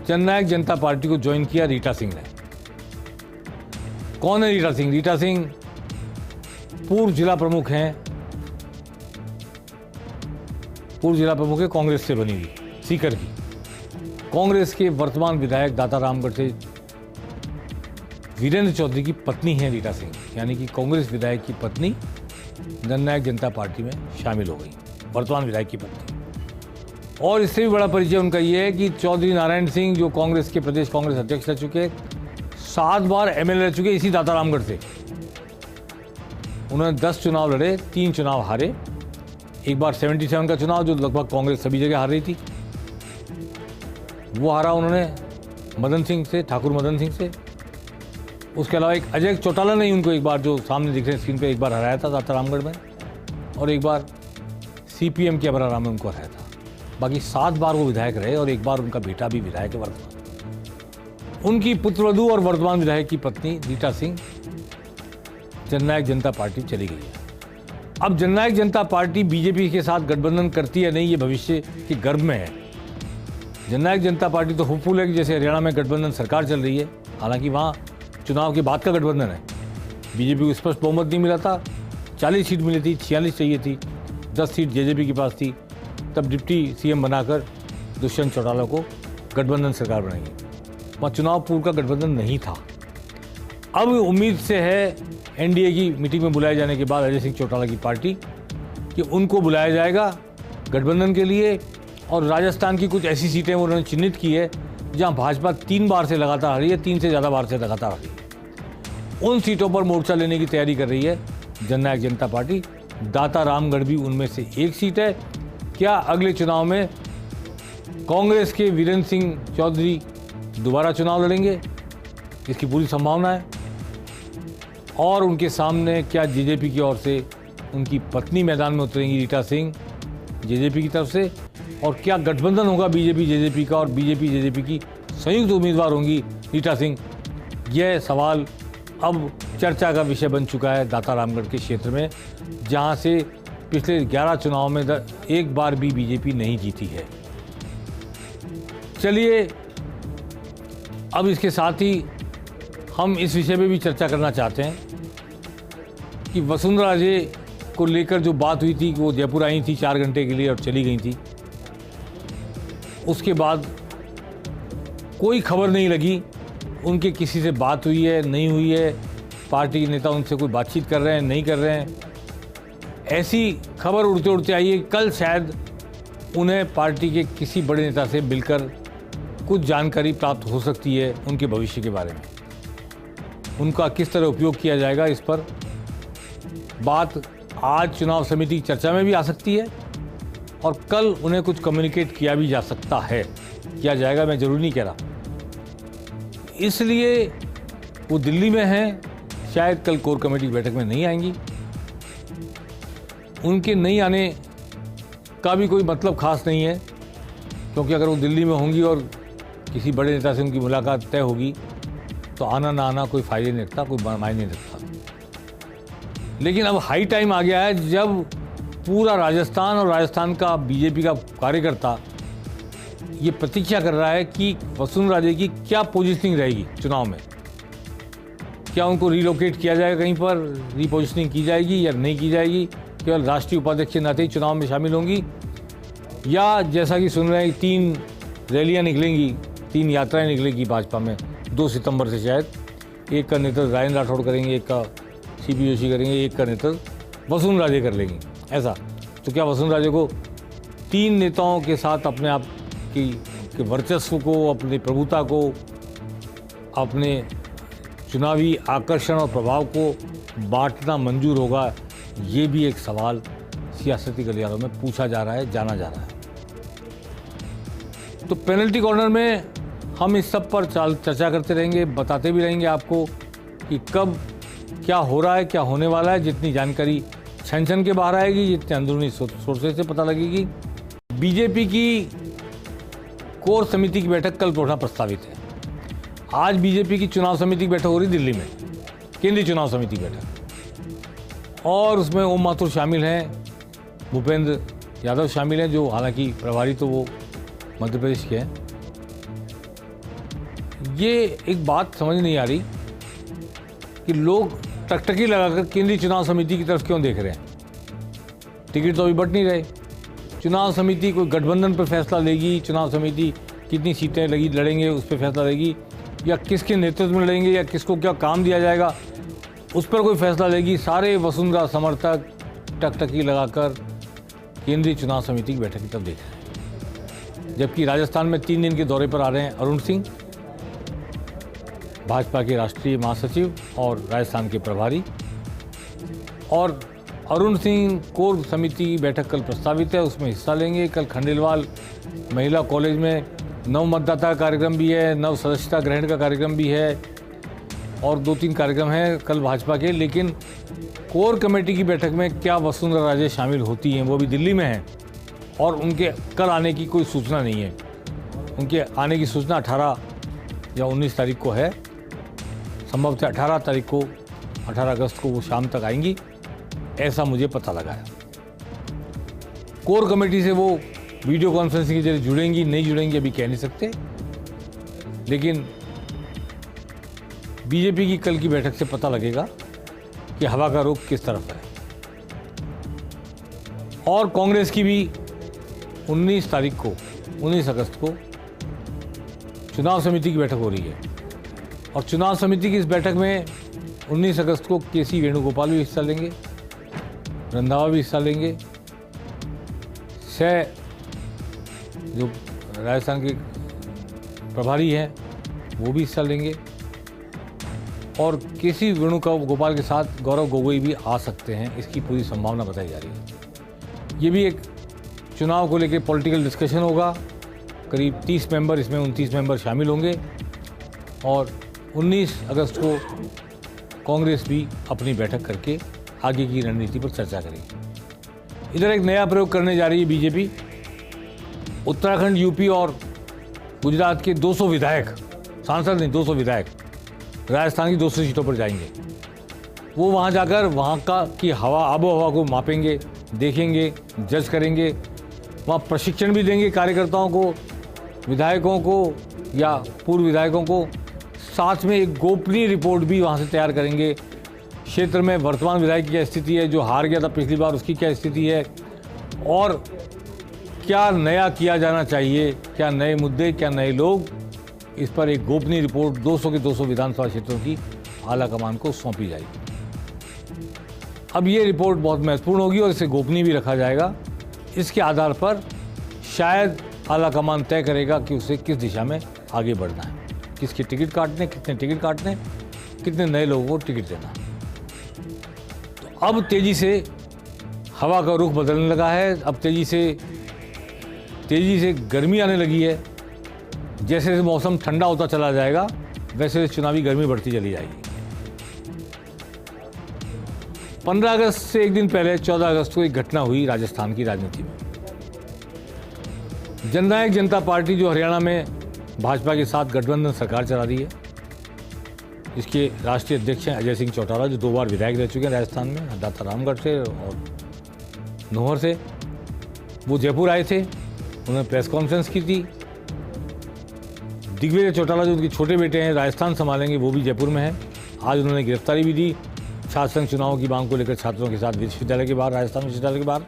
जननायक जनता party को join किया रीटा सिंह ने। कौन है रीटा सिंह? रीटा सिंह पूर्व जिला प्रमुख हैं, कांग्रेस से बनी हुई, सीकर की। कांग्रेस के वर्तमान विधायक दाता रामगढ़ से वीरेंद्र चौधरी की पत्नी है रीटा सिंह, यानी कि कांग्रेस विधायक की पत्नी जननायक जनता पार्टी में शामिल हो गई, वर्तमान विधायक की पत्नी। और इससे भी बड़ा परिचय उनका ये है कि चौधरी नारायण सिंह जो कांग्रेस के प्रदेश कांग्रेस अध्यक्ष रह चुके, 7 बार एमएलए रह चुके इसी दाता रामगढ़ से। उन्होंने 10 चुनाव लड़े, 3 चुनाव हारे। एक बार 77 का चुनाव जो लगभग कांग्रेस सभी जगह हार रही थी, वो हारा उन्होंने मदन सिंह से, ठाकुर मदन सिंह से। उसके अलावा एक अजय चौटाला ने उनको एक बार, जो सामने दिख रहे स्क्रीन पे, एक बार हराया था दाता रामगढ़ में, और एक बार सीपीएम के अबराराम में उनको हराया था। बाकी 7 बार वो विधायक रहे और एक बार उनका बेटा भी विधायक है वर्तमान। उनकी पुत्रवधू और वर्तमान विधायक की पत्नी रीटा सिंह जननायक जनता पार्टी चली गई है। अब जननायक जनता पार्टी बीजेपी के साथ गठबंधन करती है नहीं, ये भविष्य के गर्भ में है। जननायक जनता पार्टी तो होपफुल है कि जैसे हरियाणा में गठबंधन सरकार चल रही है, हालांकि वहाँ चुनाव के बाद का गठबंधन है। बीजेपी को स्पष्ट बहुमत नहीं मिला था, 40 सीट मिली थी, 46 चाहिए थी, 10 सीट जेजेपी के पास थी। तब डिप्टी सीएम बनाकर दुष्यंत चौटाला को गठबंधन सरकार बनाई। वहाँ चुनाव पूर्व का गठबंधन नहीं था। अब उम्मीद से है एनडीए की मीटिंग में बुलाए जाने के बाद अजय सिंह चौटाला की पार्टी कि उनको बुलाया जाएगा गठबंधन के लिए। और राजस्थान की कुछ ऐसी सीटें उन्होंने चिन्हित की है जहां भाजपा 3 बार से लगातार हारी है, 3 से ज़्यादा बार से लगातार हारी है। उन सीटों पर मोर्चा लेने की तैयारी कर रही है जननायक जनता पार्टी। दाता रामगढ़ भी उनमें से एक सीट है। क्या अगले चुनाव में कांग्रेस के वीरेंद्र सिंह चौधरी दोबारा चुनाव लड़ेंगे? इसकी पूरी संभावना है। और उनके सामने क्या जेजेपी की ओर से उनकी पत्नी मैदान में उतरेंगी रीटा सिंह जेजेपी की तरफ से? और क्या गठबंधन होगा बीजेपी जेजेपी का और बीजेपी जेजेपी की संयुक्त उम्मीदवार होंगी रीटा सिंह? यह सवाल अब चर्चा का विषय बन चुका है दाता रामगढ़ के क्षेत्र में, जहां से पिछले 11 चुनाव में एक बार भी बीजेपी नहीं जीती है। चलिए अब इसके साथ ही हम इस विषय पे भी चर्चा करना चाहते हैं कि वसुंधरा राजे को लेकर जो बात हुई थी कि वो जयपुर आई थी 4 घंटे के लिए और चली गई थी। उसके बाद कोई खबर नहीं लगी उनके किसी से बात हुई है नहीं हुई है, पार्टी के नेता उनसे कोई बातचीत कर रहे हैं नहीं कर रहे हैं। ऐसी खबर उड़ते उड़ते आई है कल शायद उन्हें पार्टी के किसी बड़े नेता से मिलकर कुछ जानकारी प्राप्त हो सकती है उनके भविष्य के बारे में। उनका किस तरह उपयोग किया जाएगा, इस पर बात आज चुनाव समिति की चर्चा में भी आ सकती है और कल उन्हें कुछ कम्युनिकेट किया भी जा सकता है, किया जाएगा, मैं जरूर नहीं कह रहा। इसलिए वो दिल्ली में हैं, शायद कल कोर कमेटी की बैठक में नहीं आएंगी। उनके नहीं आने का भी कोई मतलब खास नहीं है, क्योंकि अगर वो दिल्ली में होंगी और किसी बड़े नेता से उनकी मुलाकात तय होगी तो आना ना आना कोई फायदे नहीं रखता, कोई मायने नहीं रखता। लेकिन अब हाई टाइम आ गया है जब पूरा राजस्थान और राजस्थान का बीजेपी का कार्यकर्ता ये प्रतीक्षा कर रहा है कि वसुंधरा राजे की क्या पोजीशनिंग रहेगी चुनाव में। क्या उनको रिलोकेट किया जाएगा, कहीं पर रिपोजिशनिंग की जाएगी या नहीं की जाएगी, केवल राष्ट्रीय उपाध्यक्ष के नाते ही चुनाव में शामिल होंगी, या जैसा कि सुन रहे हैं 3 रैलियां निकलेंगी, 3 यात्राएं निकलेगी भाजपा में 2 सितंबर से शायद। एक का नेतृत्व राजेंद्र राठौड़ करेंगे, एक का सीपी जोशी करेंगे, एक का नेतृत्व वसुंधरा राजे कर लेंगी। ऐसा तो क्या वसुंधरा राजे को 3 नेताओं के साथ अपने आप की वर्चस्व को, अपनी प्रभुता को, अपने चुनावी आकर्षण और प्रभाव को बांटना मंजूर होगा? ये भी एक सवाल सियासती गलियारों में पूछा जा रहा है, जाना जा रहा है। तो पेनल्टी कॉर्नर में हम इस सब पर चर्चा करते रहेंगे, बताते भी रहेंगे आपको कि कब क्या हो रहा है, क्या होने वाला है। जितनी जानकारी छन के बाहर आएगी, जितने अंदरूनी सोर्सेज से पता लगेगी। बीजेपी की कोर समिति की बैठक कल होना प्रस्तावित है। आज बीजेपी की चुनाव समिति की बैठक हो रही दिल्ली में, केंद्रीय चुनाव समिति की बैठक, और उसमें ओम माथुर शामिल हैं, भूपेंद्र यादव शामिल हैं, जो हालांकि प्रभारी तो वो मध्य प्रदेश के हैं। ये एक बात समझ नहीं आ रही कि लोग टकटकी लगाकर केंद्रीय चुनाव समिति की तरफ क्यों देख रहे हैं। टिकट तो अभी बट नहीं रहे। चुनाव समिति कोई गठबंधन पर फैसला लेगी, चुनाव समिति कितनी सीटें लड़ेंगे उस पर फैसला लेगी, या किसके नेतृत्व में लड़ेंगे, या किसको क्या काम दिया जाएगा उस पर कोई फैसला लेगी। सारे वसुंधरा समर्थक टकटकी लगाकर केंद्रीय चुनाव समिति की बैठक की तरफ देख रहे हैं। जबकि राजस्थान में 3 दिन के दौरे पर आ रहे हैं अरुण सिंह, भाजपा के राष्ट्रीय महासचिव और राजस्थान के प्रभारी। और अरुण सिंह कोर समिति की बैठक कल प्रस्तावित है, उसमें हिस्सा लेंगे। कल खंडेलवाल महिला कॉलेज में नव मतदाता कार्यक्रम भी है, नव सदस्यता ग्रहण का कार्यक्रम भी है और 2-3 कार्यक्रम हैं कल भाजपा के। लेकिन कोर कमेटी की बैठक में क्या वसुंधरा राजे शामिल होती हैं, वो भी दिल्ली में हैं और उनके कल आने की कोई सूचना नहीं है। उनके आने की सूचना 18 या 19 तारीख को है, संभवतः 18 अगस्त को वो शाम तक आएंगी, ऐसा मुझे पता लगा है। कोर कमेटी से वो वीडियो कॉन्फ्रेंसिंग के जरिए जुड़ेंगी नहीं जुड़ेंगी अभी कह नहीं सकते, लेकिन बीजेपी की कल की बैठक से पता लगेगा कि हवा का रुख किस तरफ है। और कांग्रेस की भी 19 अगस्त को चुनाव समिति की बैठक हो रही है और चुनाव समिति की इस बैठक में 19 अगस्त को केसी वेणुगोपाल भी हिस्सा लेंगे, रंधावा भी हिस्सा लेंगे, जो राजस्थान के प्रभारी हैं वो भी हिस्सा लेंगे और केसी वेणुगोपाल के साथ गौरव गोगोई भी आ सकते हैं, इसकी पूरी संभावना बताई जा रही है। ये भी एक चुनाव को लेकर पॉलिटिकल डिस्कशन होगा। करीब 30 मेंबर, इसमें 29 मेंबर शामिल होंगे और 19 अगस्त को कांग्रेस भी अपनी बैठक करके आगे की रणनीति पर चर्चा करेगी। इधर एक नया प्रयोग करने जा रही है बीजेपी। उत्तराखंड, यूपी और गुजरात के 200 विधायक, सांसद नहीं 200 विधायक राजस्थान की 200 सीटों पर जाएंगे। वो वहाँ जाकर वहाँ की आबो हवा को मापेंगे, देखेंगे, जज करेंगे। वहाँ प्रशिक्षण भी देंगे कार्यकर्ताओं को, विधायकों को या पूर्व विधायकों को। साथ में एक गोपनीय रिपोर्ट भी वहाँ से तैयार करेंगे। क्षेत्र में वर्तमान विधायक की क्या स्थिति है, जो हार गया था पिछली बार उसकी क्या स्थिति है और क्या नया किया जाना चाहिए, क्या नए मुद्दे, क्या नए लोग, इस पर एक गोपनीय रिपोर्ट 200 के 200 विधानसभा क्षेत्रों की आला कमान को सौंपी जाएगी। अब ये रिपोर्ट बहुत महत्वपूर्ण होगी और इसे गोपनीय भी रखा जाएगा। इसके आधार पर शायद आला कमान तय करेगा कि उसे किस दिशा में आगे बढ़ना है, किसके टिकट काटने, कितने टिकट काटने, कितने नए लोगों को टिकट देना। तो अब तेजी से हवा का रुख बदलने लगा है। अब तेजी से गर्मी आने लगी है। जैसे जैसे मौसम ठंडा होता चला जाएगा वैसे चुनावी गर्मी बढ़ती चली जाएगी। 15 अगस्त से एक दिन पहले 14 अगस्त को एक घटना हुई राजस्थान की राजनीति में। जननायक जनता पार्टी, जो हरियाणा में भाजपा के साथ गठबंधन सरकार चला रही है, इसके राष्ट्रीय अध्यक्ष हैं अजय सिंह चौटाला, जो 2 बार विधायक रह चुके हैं राजस्थान में, दाता रामगढ़ से और नोहर से। वो जयपुर आए थे, उन्होंने प्रेस कॉन्फ्रेंस की थी। दिग्विजय चौटाला, जो उनके छोटे बेटे हैं, राजस्थान संभालेंगे, वो भी जयपुर में हैं। आज उन्होंने गिरफ्तारी भी दी छात्र संघ चुनाव की मांग को लेकर छात्रों के साथ विश्वविद्यालय के बाहर, राजस्थान विश्वविद्यालय के बाहर।